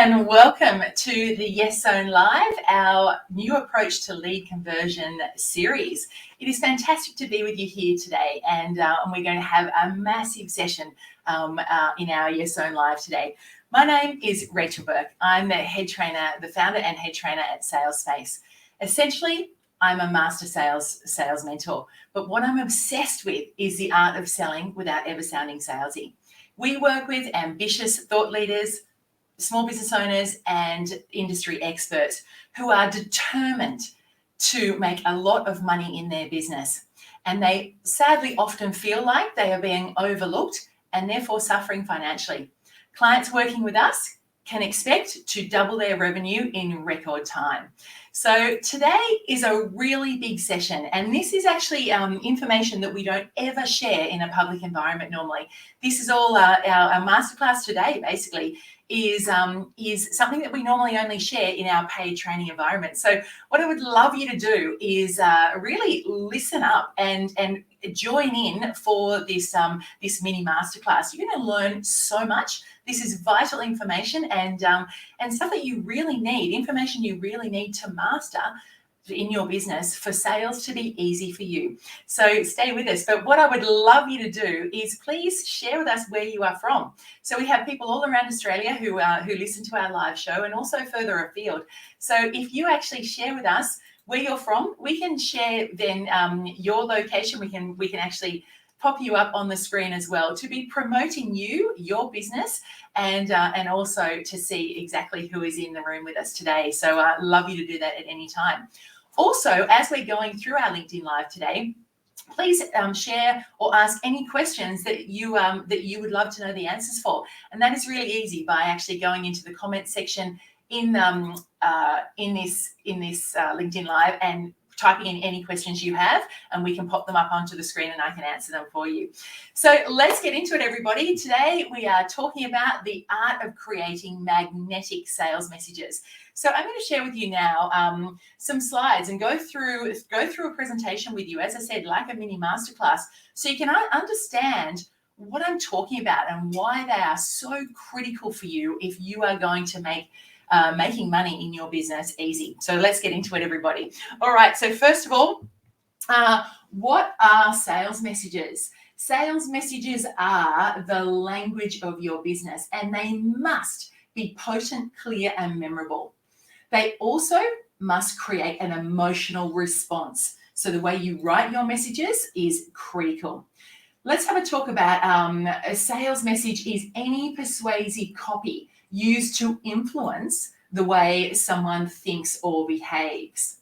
and welcome to the Yes Zone Live, our new approach to lead conversion series. It is fantastic to be with you here today, and we're going to have a massive session in our Yes Zone Live today. My name is Rachel Bourke. I'm the head trainer, the founder and head trainer at SalesSPACE. Essentially, I'm a master sales mentor, but what I'm obsessed with is the art of selling without ever sounding salesy. We work with ambitious thought leaders, small business owners and industry experts who are determined to make a lot of money in their business. And they sadly often feel like they are being overlooked and therefore suffering financially. Clients working with us can expect to double their revenue in record time. So today is a really big session, and this is actually information that we don't ever share in a public environment normally. This is all our masterclass today, basically, is something that we normally only share in our paid training environment. So what I would love you to do is really listen up and join in for this mini masterclass. You're going to learn so much. This is vital information and stuff that you really need, information you really need to master in your business for sales to be easy for you. So stay with us. But what I would love you to do is please share with us where you are from. So we have people all around Australia who listen to our live show and also further afield. So if you actually share with us where you're from, we can share then your location. We can actually pop you up on the screen as well to be promoting you, your business, and also to see exactly who is in the room with us today. So love you to do that at any time. Also, as we're going through our LinkedIn Live today, please share or ask any questions that you would love to know the answers for. And that is really easy by actually going into the comment section in this LinkedIn Live and typing in any questions you have, and we can pop them up onto the screen and I can answer them for you. So let's get into it, everybody. Today we are talking about the art of creating magnetic sales messages. So I'm going to share with you now some slides and go through a presentation with you, as I said, like a mini masterclass, so you can understand what I'm talking about and why they are so critical for you if you are going to make making money in your business easy. So let's get into it, everybody. All right. So first of all, what are sales messages? Sales messages are the language of your business, and they must be potent, clear, and memorable. They also must create an emotional response. So the way you write your messages is critical. Let's have a talk about a sales message is any persuasive copy used to influence the way someone thinks or behaves.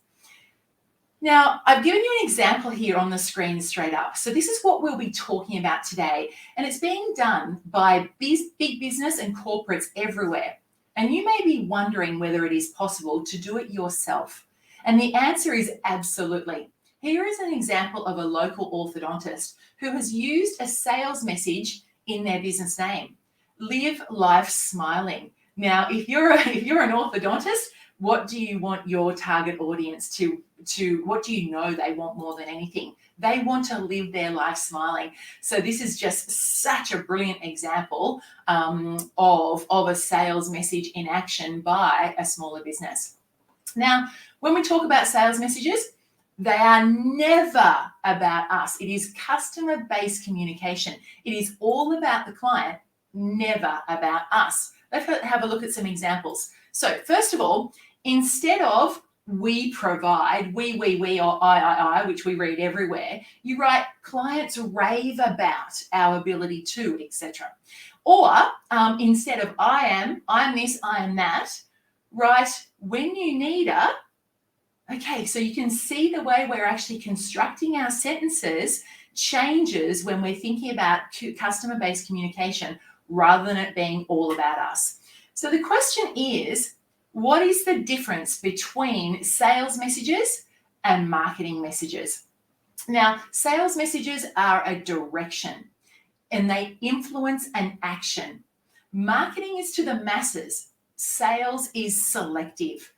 Now, I've given you an example here on the screen straight up. So this is what we'll be talking about today, and it's being done by big business and corporates everywhere. And you may be wondering whether it is possible to do it yourself. And the answer is absolutely. Here is an example of a local orthodontist who has used a sales message in their business name. Live life smiling. Now, if you're an orthodontist, what do you want your target audience to what do you know they want more than anything? They want to live their life smiling. So this is just such a brilliant example of a sales message in action by a smaller business. Now, when we talk about sales messages, they are never about us. It is customer-based communication. It is all about the client, never about us. Let's have a look at some examples. So first of all, instead of we provide, we, or I, which we read everywhere, you write clients rave about our ability to, etc. Or instead of I'm this, I am that, write when you need a. Okay, so you can see the way we're actually constructing our sentences changes when we're thinking about customer-based communication rather than it being all about us. So the question is, what is the difference between sales messages and marketing messages? Now, sales messages are a direction and they influence an action. Marketing is to the masses. Sales is selective.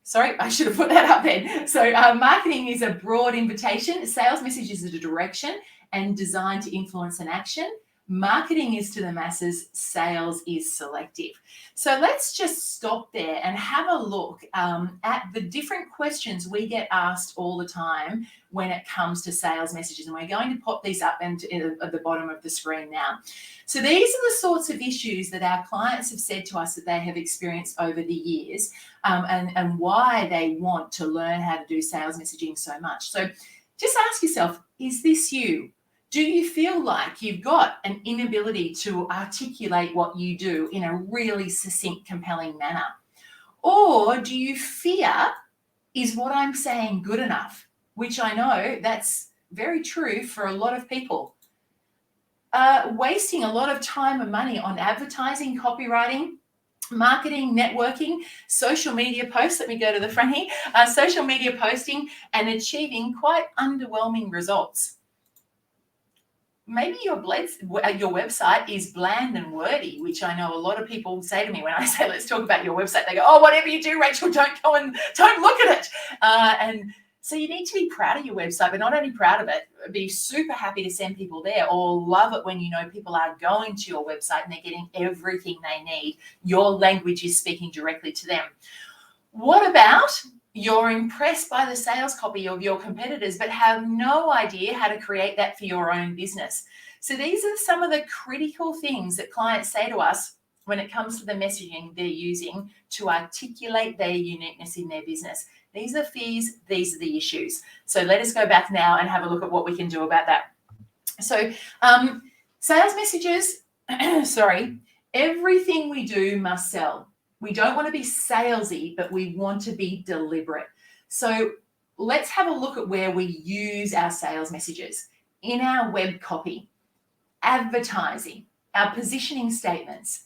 Sorry, I should have put that up then. So marketing is a broad invitation. Sales message is a direction and designed to influence an action. Marketing is to the masses, sales is selective. So let's just stop there and have a look at the different questions we get asked all the time when it comes to sales messages. And we're going to pop these up at the bottom of the screen now. So these are the sorts of issues that our clients have said to us that they have experienced over the years, and why they want to learn how to do sales messaging so much. So just ask yourself, is this you? Do you feel like you've got an inability to articulate what you do in a really succinct, compelling manner? Or do you fear, is what I'm saying good enough? Which I know that's very true for a lot of people. Wasting a lot of time and money on advertising, copywriting, marketing, networking, social media posts, let me go to the front here, social media posting, and achieving quite underwhelming results. Maybe your website is bland and wordy, which I know a lot of people say to me when I say, let's talk about your website. They go, oh, whatever you do, Rachel, don't look at it. And so you need to be proud of your website, but not only proud of it, be super happy to send people there, or love it when you know people are going to your website and they're getting everything they need. Your language is speaking directly to them. What about you're impressed by the sales copy of your competitors, but have no idea how to create that for your own business? So these are some of the critical things that clients say to us when it comes to the messaging they're using to articulate their uniqueness in their business. These are fears, these are the issues. So let us go back now and have a look at what we can do about that. So sales messages, everything we do must sell. We don't want to be salesy, but we want to be deliberate. So let's have a look at where we use our sales messages. In our web copy, advertising, our positioning statements.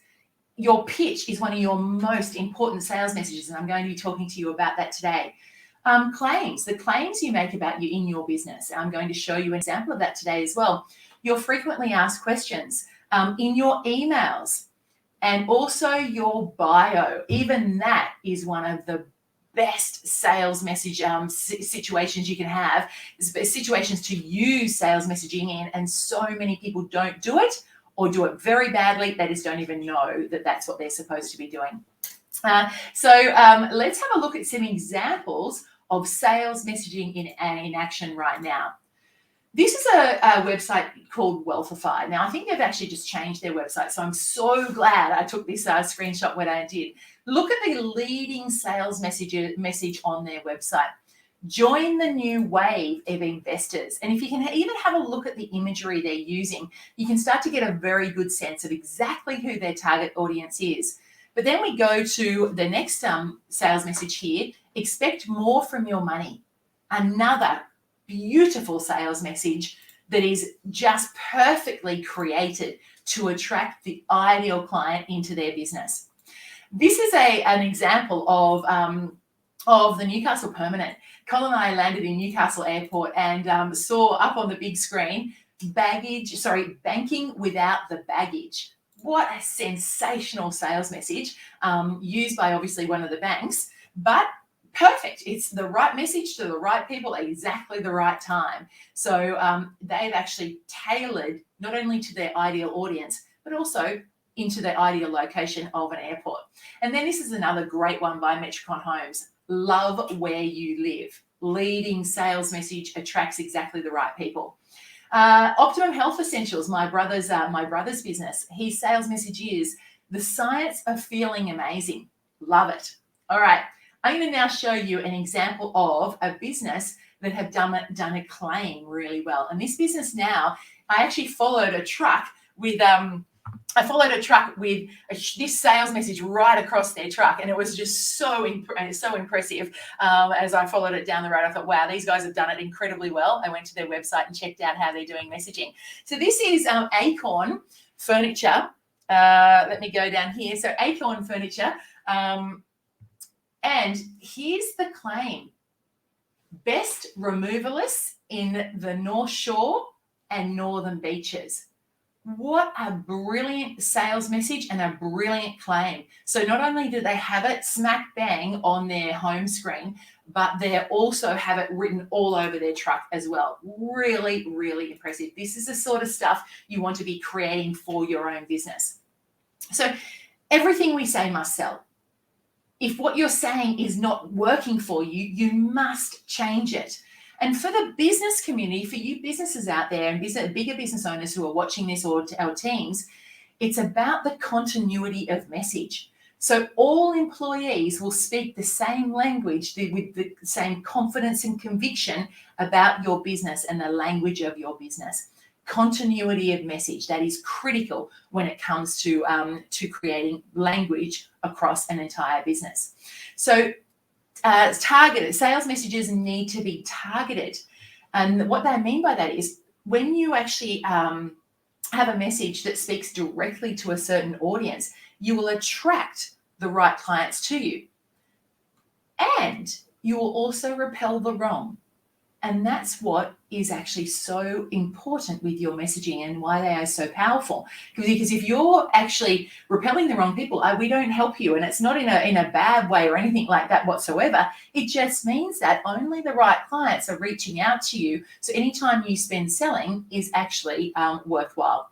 Your pitch is one of your most important sales messages, and I'm going to be talking to you about that today. Claims, the claims you make about you in your business. I'm going to show you an example of that today as well. Your frequently asked questions, in your emails, and also your bio. Even that is one of the best sales message situations you can have, situations to use sales messaging in, and so many people don't do it, or do it very badly. They just don't even know that that's what they're supposed to be doing. So let's have a look at some examples of sales messaging in action right now. This is a website called Wealthify. Now, I think they've actually just changed their website, so I'm so glad I took this screenshot when I did. Look at the leading sales message on their website. Join the new wave of investors. And if you can even have a look at the imagery they're using, you can start to get a very good sense of exactly who their target audience is. But then we go to the next sales message here, expect more from your money. Another beautiful sales message that is just perfectly created to attract the ideal client into their business. This is an example of the Newcastle Permanent. Col and I landed in Newcastle Airport and saw up on the big screen, banking without the baggage. What a sensational sales message, used by obviously one of the banks, but perfect. It's the right message to the right people at exactly the right time. So they've actually tailored not only to their ideal audience, but also into the ideal location of an airport. And then this is another great one by Metricon Homes. Love where you live. Leading sales message attracts exactly the right people. Optimum Health Essentials, my brother's business. His sales message is the science of feeling amazing. Love it. All right. I'm going to now show you an example of a business that have done a claim really well. And this business now, I actually followed a truck with this sales message right across their truck, and it was just so impressive. As I followed it down the road, I thought, wow, these guys have done it incredibly well. I went to their website and checked out how they're doing messaging. So this is Acorn Furniture. Let me go down here. So Acorn Furniture. And here's the claim. Best removalists in the North Shore and Northern Beaches. What a brilliant sales message and a brilliant claim. So not only do they have it smack bang on their home screen, but they also have it written all over their truck as well. Really, really impressive. This is the sort of stuff you want to be creating for your own business. So everything we say must sell. If what you're saying is not working for you, you must change it. And for the business community, for you businesses out there and bigger business owners who are watching this, or our teams, it's about the continuity of message. So all employees will speak the same language with the same confidence and conviction about your business and the language of your business. Continuity of message, that is critical when it comes to creating language across an entire business. So targeted sales messages need to be targeted. And what they mean by that is when you actually have a message that speaks directly to a certain audience, you will attract the right clients to you. And you will also repel the wrong. And that's what is actually so important with your messaging and why they are so powerful. Because if you're actually repelling the wrong people, we don't help you. And it's not in a bad way or anything like that whatsoever. It just means that only the right clients are reaching out to you. So anytime you spend selling is actually worthwhile.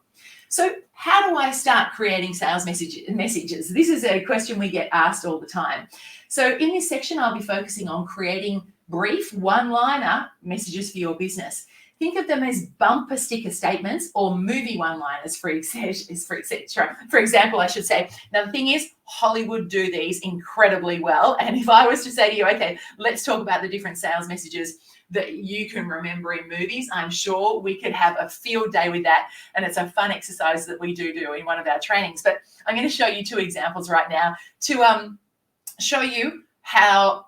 So how do I start creating sales messages? This is a question we get asked all the time. So in this section, I'll be focusing on creating brief one-liner messages for your business. Think of them as bumper sticker statements or movie one-liners, for example, I should say. Now, the thing is, Hollywood do these incredibly well. And if I was to say to you, okay, let's talk about the different sales messages that you can remember in movies, I'm sure we could have a field day with that. And it's a fun exercise that we do in one of our trainings. But I'm going to show you two examples right now to show you how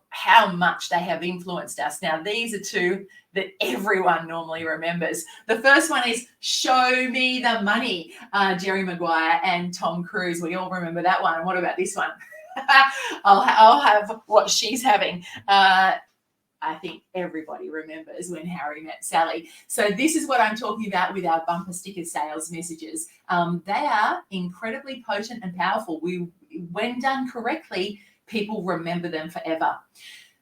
much they have influenced us. Now, these are two that everyone normally remembers. The first one is "Show Me the Money," Jerry Maguire and Tom Cruise. We all remember that one. And what about this one? I'll have what she's having. I think everybody remembers When Harry Met Sally. So this is what I'm talking about with our bumper sticker sales messages. They are incredibly potent and powerful. When done correctly, people remember them forever.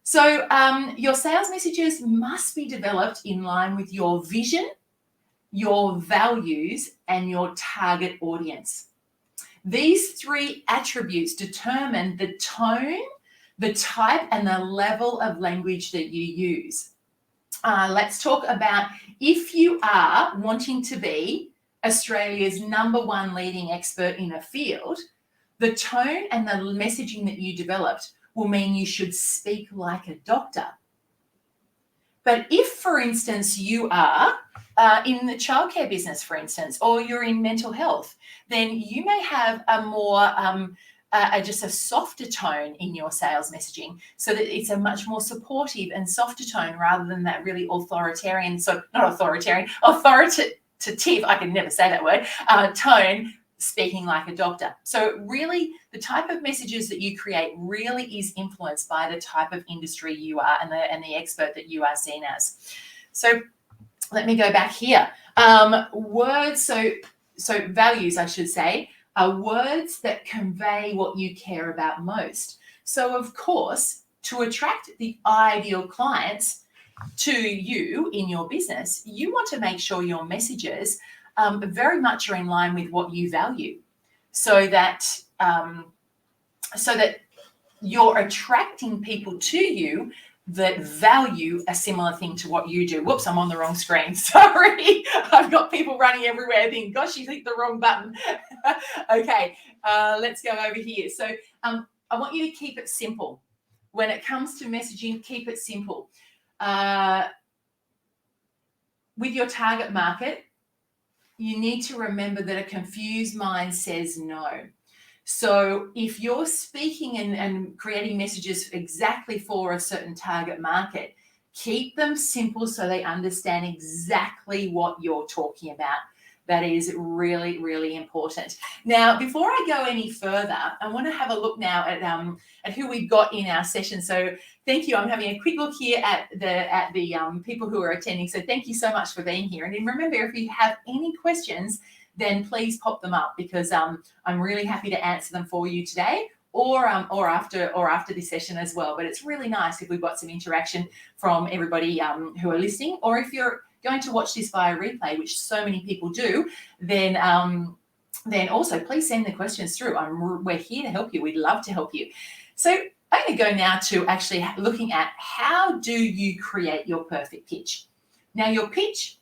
So your sales messages must be developed in line with your vision, your values, and your target audience. These three attributes determine the tone, the type, and the level of language that you use. Let's talk about if you are wanting to be Australia's #1 leading expert in a field, the tone and the messaging that you developed will mean you should speak like a doctor. But if, for instance, you are in the childcare business, for instance, or you're in mental health, then you may have a more just a softer tone in your sales messaging, so that it's a much more supportive and softer tone rather than that really authoritarian, authoritative, I can never say that word, tone, speaking like a doctor. So really, the type of messages that you create really is influenced by the type of industry you are and the expert that you are seen as. So let me go back here. Words, so values, I should say, are words that convey what you care about most. So of course, to attract the ideal clients to you in your business, you want to make sure your messages very much are in line with what you value, so that you're attracting people to you that value a similar thing to what you do. Whoops, I'm on the wrong screen. Sorry, I've got people running everywhere. I think, gosh, you clicked the wrong button. Okay, let's go over here. So I want you to keep it simple. When it comes to messaging, keep it simple. With your target market, you need to remember that a confused mind says no. So if you're speaking and creating messages exactly for a certain target market, keep them simple so they understand exactly what you're talking about. That is really, really important. Now, before I go any further, I want to have a look now at who we've got in our session. So thank you. I'm having a quick look here at the people who are attending. So thank you so much for being here. And then remember, if you have any questions, then please pop them up, because I'm really happy to answer them for you today or after this session as well. But it's really nice if we've got some interaction from everybody who are listening, or if you're going to watch this via replay, which so many people do, then also please send the questions through. We're here to help you. We'd love to help you. So I'm going to go now to actually looking at how do you create your perfect pitch. Now, your pitch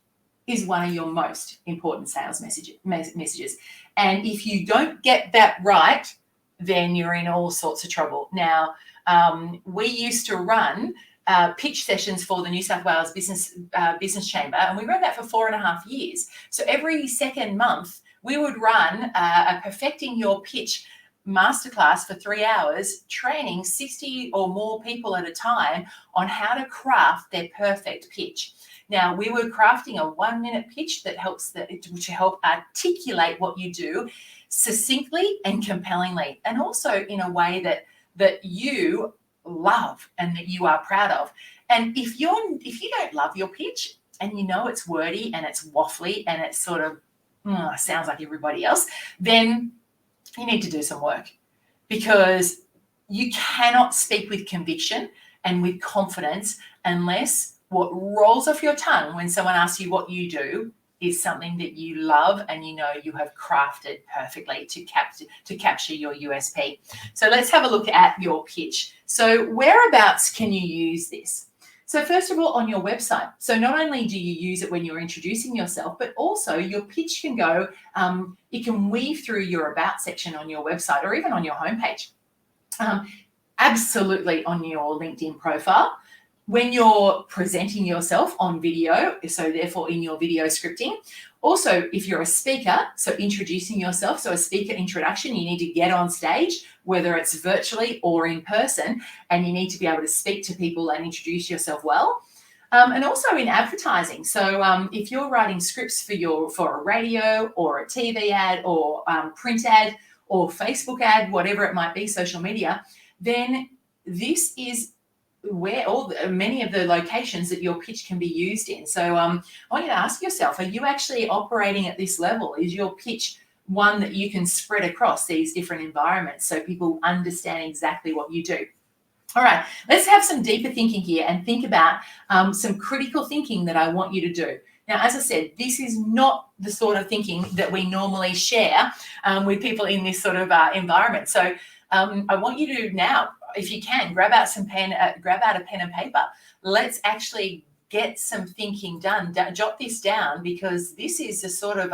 is one of your most important sales messages. And if you don't get that right, then you're in all sorts of trouble. Now, we used to run pitch sessions for the New South Wales Business Chamber, and we ran that for 4.5 years. So every second month, we would run a Perfecting Your Pitch masterclass for 3 hours, training 60 or more people at a time on how to craft their perfect pitch. Now, we were crafting a 1-minute pitch that helps to help articulate what you do succinctly and compellingly, and also in a way that you love and that you are proud of. And if you don't love your pitch and you know it's wordy and it's waffly and it's sort of sounds like everybody else, then you need to do some work, because you cannot speak with conviction and with confidence unless what rolls off your tongue when someone asks you what you do is something that you love and you know you have crafted perfectly to capture your USP. So let's have a look at your pitch. So whereabouts can you use this? So first of all, on your website. So not only do you use it when you're introducing yourself, but also your pitch can go, it can weave through your about section on your website or even on your homepage. Absolutely on your LinkedIn profile. When you're presenting yourself on video, so therefore in your video scripting. Also, if you're a speaker, so introducing yourself, so a speaker introduction, you need to get on stage, whether it's virtually or in person, and you need to be able to speak to people and introduce yourself well. And also in advertising. So if you're writing scripts for a radio or a TV ad or print ad or Facebook ad, whatever it might be, social media, then this is where many of the locations that your pitch can be used in. So I want you to ask yourself, are you actually operating at this level? Is your pitch one that you can spread across these different environments so people understand exactly what you do? All right, let's have some deeper thinking here and think about some critical thinking that I want you to do. Now, as I said, this is not the sort of thinking that we normally share with people in this sort of environment. So I want you to now, if you can, grab out a pen and paper. Let's actually get some thinking done. Jot this down, because this is the sort of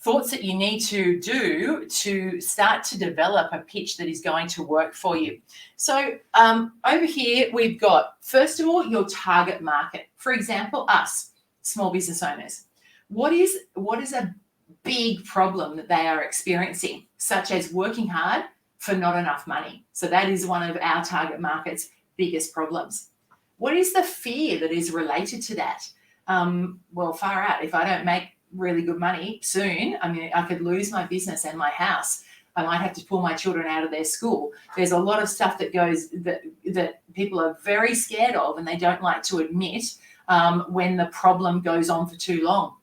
thoughts that you need to do to start to develop a pitch that is going to work for you. So over here, we've got, first of all, your target market. For example, us, small business owners. What is a big problem that they are experiencing, such as working hard for not enough money? So that is one of our target market's biggest problems. What is the fear that is related to that? Well, far out. If I don't make really good money soon, I mean, I could lose my business and my house. I might have to pull my children out of their school. There's a lot of stuff that goes that people are very scared of, and they don't like to admit when the problem goes on for too long.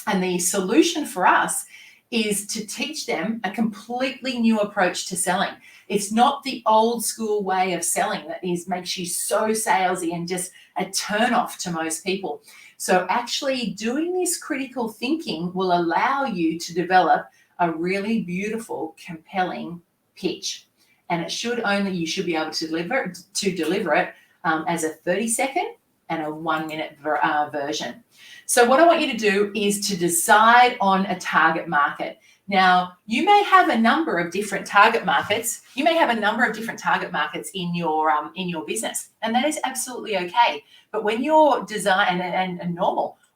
And the solution for us is to teach them a completely new approach to selling. It's not the old school way of selling that makes you so salesy and just a turn off to most people. So actually doing this critical thinking will allow you to develop a really beautiful, compelling pitch. And you should be able to deliver it as a 30-second and a 1-minute version. So what I want you to do is to decide on a target market. Now, you may have a number of different target markets. You may have a number of different target markets in your business, and that is absolutely okay. But when you're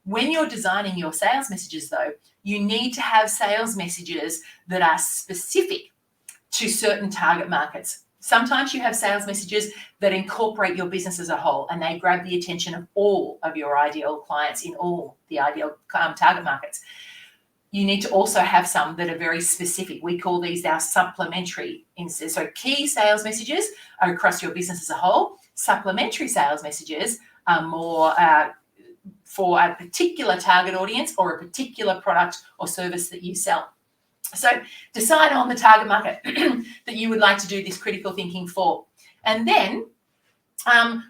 when you're designing your sales messages, though, you need to have sales messages that are specific to certain target markets. Sometimes you have sales messages that incorporate your business as a whole, and they grab the attention of all of your ideal clients in all the ideal target markets. You need to also have some that are very specific. We call these our supplementary. So key sales messages are across your business as a whole. Supplementary sales messages are more for a particular target audience or a particular product or service that you sell. So decide on the target market that you would like to do this critical thinking for. And then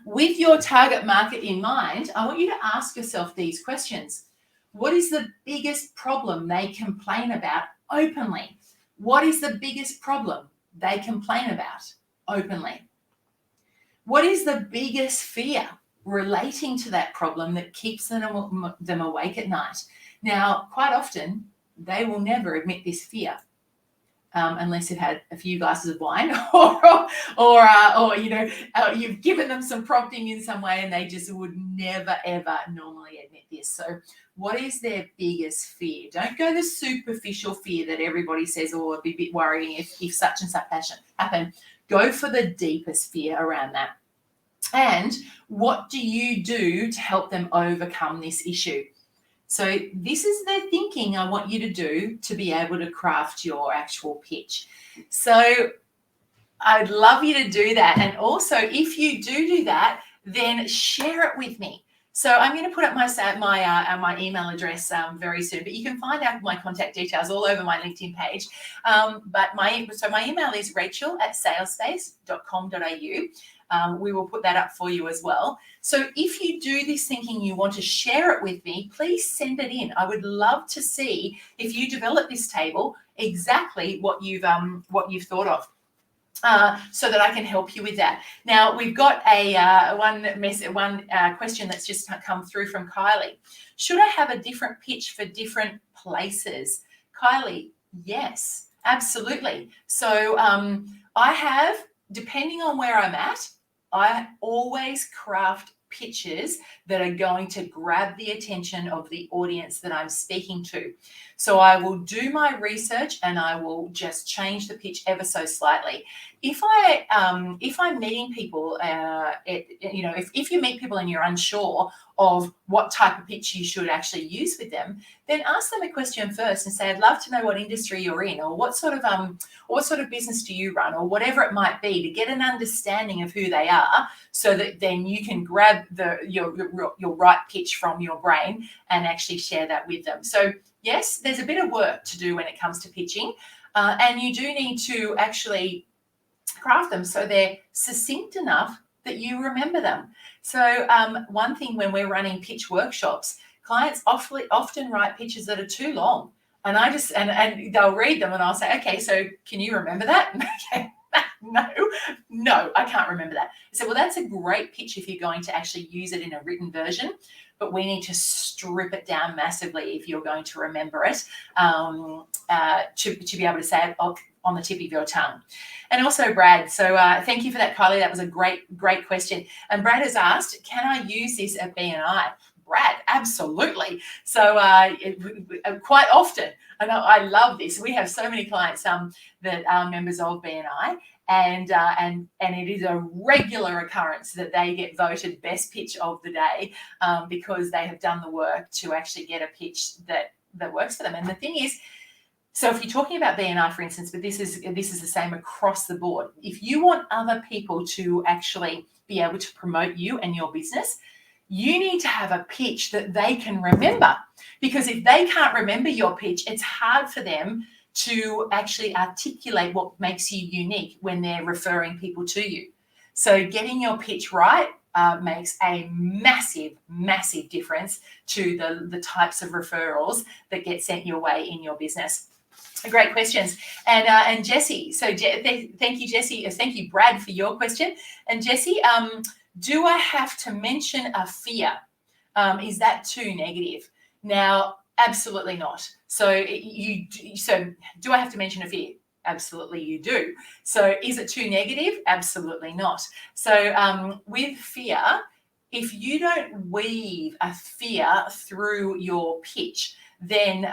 with your target market in mind, I want you to ask yourself these questions. What is the biggest problem they complain about openly? What is the biggest problem they complain about openly? What is the biggest fear relating to that problem that keeps them awake at night? Now, quite often, they will never admit this fear unless you've had a few glasses of wine or you've given them some prompting in some way, and they just would never, ever normally admit this. So what is their biggest fear? Don't go the superficial fear that everybody says, oh, it'd be a bit worrying if such and such happen. Go for the deepest fear around that. And what do you do to help them overcome this issue? So this is the thinking I want you to do to be able to craft your actual pitch. So I'd love you to do that. And also, if you do that, then share it with me. So I'm going to put up my email address very soon, but you can find out my contact details all over my LinkedIn page. But my email is rachel@salespace.com.au. We will put that up for you as well. So if you do this thinking, you want to share it with me, please send it in. I would love to see, if you develop this table, exactly what you've thought of. So that I can help you with that. Now, we've got one question that's just come through from Kylie. Should I have a different pitch for different places? Kylie, yes, absolutely. So I have, depending on where I'm at, I always craft pitches that are going to grab the attention of the audience that I'm speaking to. So I will do my research and I will just change the pitch ever so slightly. If I'm meeting people, if you meet people and you're unsure of what type of pitch you should actually use with them, then ask them a question first and say, I'd love to know what industry you're in, or what sort of business do you run, or whatever it might be, to get an understanding of who they are, so that then you can grab your right pitch from your brain and actually share that with them. So yes, there's a bit of work to do when it comes to pitching, and you do need to actually craft them so they're succinct enough that you remember them. So one thing when we're running pitch workshops, clients often write pitches that are too long, and and they'll read them and I'll say, okay, so can you remember that? Okay. No, I can't remember that. So, well, that's a great pitch if you're going to actually use it in a written version, but we need to strip it down massively if you're going to remember it, to be able to say it on the tip of your tongue. And also Brad, so thank you for that, Kylie. That was a great question. And Brad has asked, can I use this at BNI? Brad, absolutely. So quite often, and I love this. We have so many clients that are members of BNI, and it is a regular occurrence that they get voted best pitch of the day because they have done the work to actually get a pitch that works for them. And the thing is, so if you're talking about BNI, for instance, but this is the same across the board. If you want other people to actually be able to promote you and your business, you need to have a pitch that they can remember, because if they can't remember your pitch, it's hard for them to actually articulate what makes you unique when they're referring people to you. So getting your pitch right makes a massive, massive difference to the types of referrals that get sent your way in your business. Great questions. And Jessie, so thank you, Jessie. Thank you, Brad, for your question. And Jessie, do I have to mention a fear? Is that too negative? Now, absolutely not. So do I have to mention a fear? Absolutely you do. So is it too negative? Absolutely not. So with fear, if you don't weave a fear through your pitch, then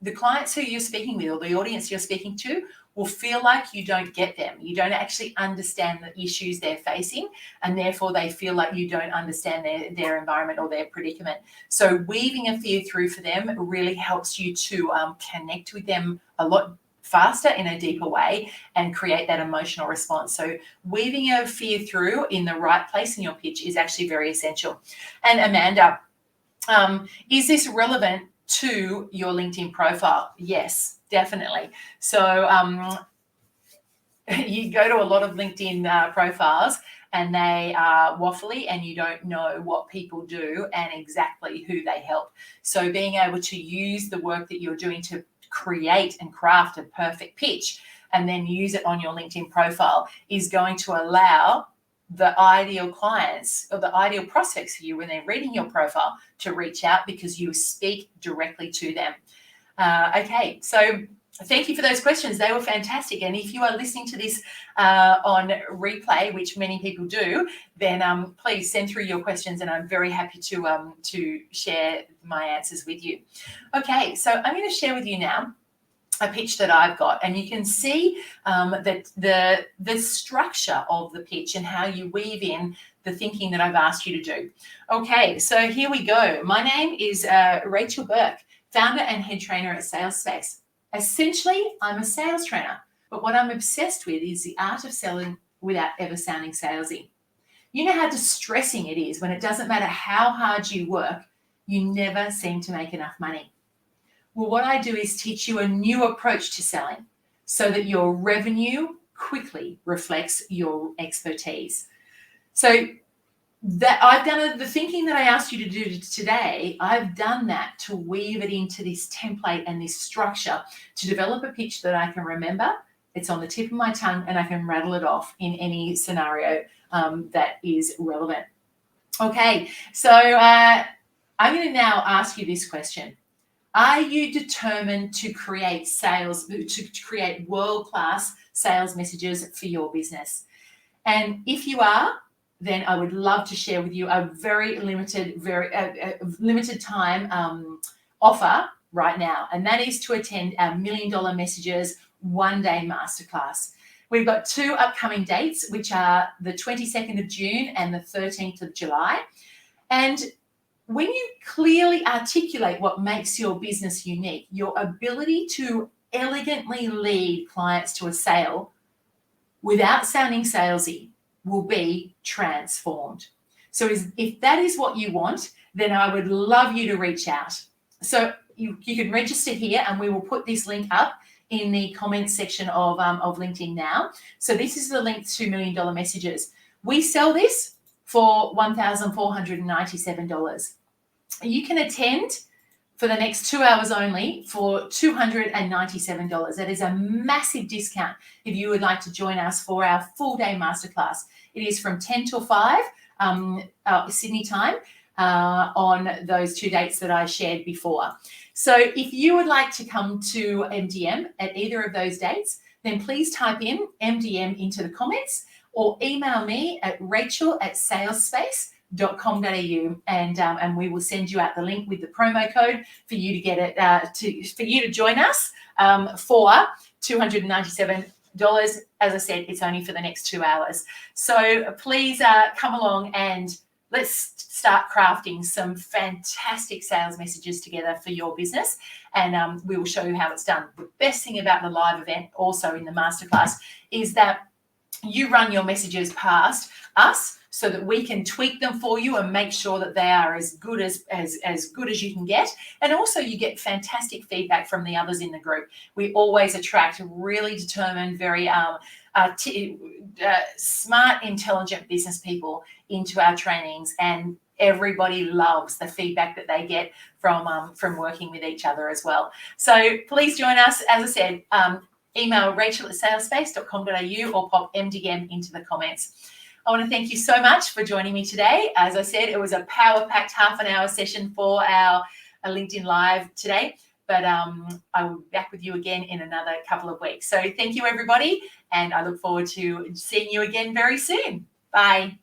the clients who you're speaking with, or the audience you're speaking to, will feel like you don't get them. You don't actually understand the issues they're facing, and therefore they feel like you don't understand their environment or their predicament. So weaving a fear through for them really helps you to connect with them a lot faster in a deeper way and create that emotional response. So weaving a fear through in the right place in your pitch is actually very essential. And Amanda, is this relevant to your LinkedIn profile. Yes, definitely. So you go to a lot of LinkedIn profiles and they are waffly and you don't know what people do and exactly who they help. So being able to use the work that you're doing to create and craft a perfect pitch and then use it on your LinkedIn profile is going to allow the ideal clients or the ideal prospects for you when they're reading your profile to reach out because you speak directly to them. Okay, so thank you for those questions. They were fantastic. And if you are listening to this on replay, which many people do, then please send through your questions and I'm very happy to share my answers with you. Okay, so I'm going to share with you now a pitch that I've got, and you can see that the structure of the pitch and how you weave in the thinking that I've asked you to do. Okay, so here we go. My name is Rachel Bourke, founder and head trainer at SalesSPACE. Essentially, I'm a sales trainer, but what I'm obsessed with is the art of selling without ever sounding salesy. You know how distressing it is when it doesn't matter how hard you work, you never seem to make enough money. Well, what I do is teach you a new approach to selling so that your revenue quickly reflects your expertise. So that I've done the thinking that I asked you to do today, I've done that to weave it into this template and this structure to develop a pitch that I can remember. It's on the tip of my tongue and I can rattle it off in any scenario that is relevant. Okay, so I'm going to now ask you this question. Are you determined to create create world-class sales messages for your business? And if you are, then I would love to share with you a very limited time offer right now. And that is to attend our $1 Million Messages one-day masterclass. We've got 2 upcoming dates, which are the 22nd of June and the 13th of July. And when you clearly articulate what makes your business unique, your ability to elegantly lead clients to a sale without sounding salesy will be transformed. So if that is what you want, then I would love you to reach out. So you can register here and we will put this link up in the comments section of LinkedIn now. So this is the link to $1 Million Messages. We sell this for $1,497. You can attend for the next 2 hours only for $297. That is a massive discount if you would like to join us for our full day masterclass. It is from 10 till 5 Sydney time on those 2 dates that I shared before. So if you would like to come to MDM at either of those dates, then please type in MDM into the comments or email me at rachel@salesspace.com.au and we will send you out the link with the promo code for you to get it for you to join us for $297. As I said, it's only for the next 2 hours. So please come along and let's start crafting some fantastic sales messages together for your business, and we will show you how it's done. The best thing about the live event also in the masterclass is that you run your messages past us so that we can tweak them for you and make sure that they are as good as good as you can get. And also you get fantastic feedback from the others in the group. We always attract really determined, very smart, intelligent business people into our trainings, and everybody loves the feedback that they get from working with each other as well. So please join us. As I said, email rachel@salespace.com.au or pop MDM into the comments. I want to thank you so much for joining me today. As I said, it was a power-packed half an hour session for our LinkedIn Live today, but I will be back with you again in another couple of weeks. So thank you, everybody, and I look forward to seeing you again very soon. Bye.